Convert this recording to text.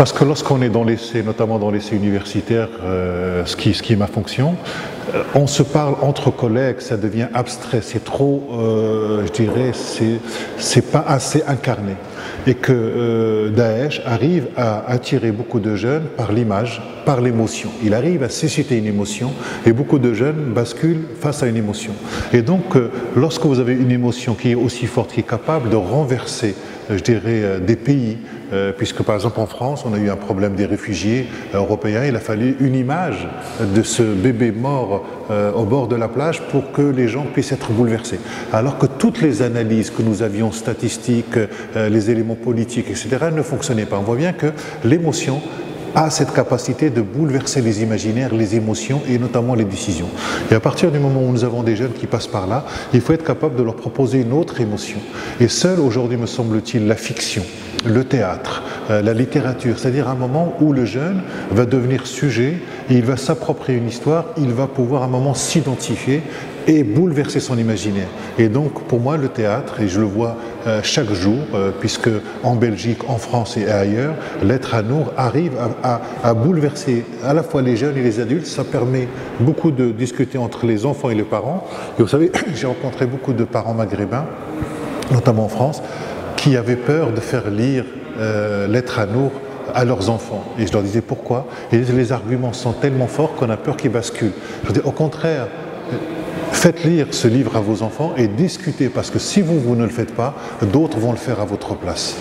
Parce que lorsqu'on est dans l'essai, notamment dans l'essai universitaire, ce qui est ma fonction, on se parle entre collègues, ça devient abstrait, c'est trop, je dirais, c'est pas assez incarné. Et que Daesh arrive à attirer beaucoup de jeunes par l'image, par l'émotion. Il arrive à susciter une émotion et beaucoup de jeunes basculent face à une émotion. Et donc, lorsque vous avez une émotion qui est aussi forte, qui est capable de renverser, je dirais, des pays, puisque par exemple en France, on a eu un problème des réfugiés européens, il a fallu une image de ce bébé mort au bord de la plage pour que les gens puissent être bouleversés. Alors que toutes les analyses que nous avions, statistiques, les éléments politiques, etc., ne fonctionnaient pas. On voit bien que l'émotion a cette capacité de bouleverser les imaginaires, les émotions et notamment les décisions. Et à partir du moment où nous avons des jeunes qui passent par là, il faut être capable de leur proposer une autre émotion. Et seul aujourd'hui, me semble-t-il, la fiction, le théâtre, la littérature, c'est-à-dire un moment où le jeune va devenir sujet, et il va s'approprier une histoire, il va pouvoir à un moment s'identifier et bouleverser son imaginaire. Et donc pour moi le théâtre, et je le vois chaque jour, puisque en Belgique, en France et ailleurs, l'être à Nour arrive à bouleverser à la fois les jeunes et les adultes. Ça permet beaucoup de discuter entre les enfants et les parents. Et vous savez, j'ai rencontré beaucoup de parents maghrébins, notamment en France, qui avaient peur de faire lire l'être à Nour à leurs enfants. Et je leur disais pourquoi? Et les arguments sont tellement forts qu'on a peur qu'ils basculent. Je dis au contraire, faites lire ce livre à vos enfants et discutez, parce que si vous ne le faites pas, d'autres vont le faire à votre place.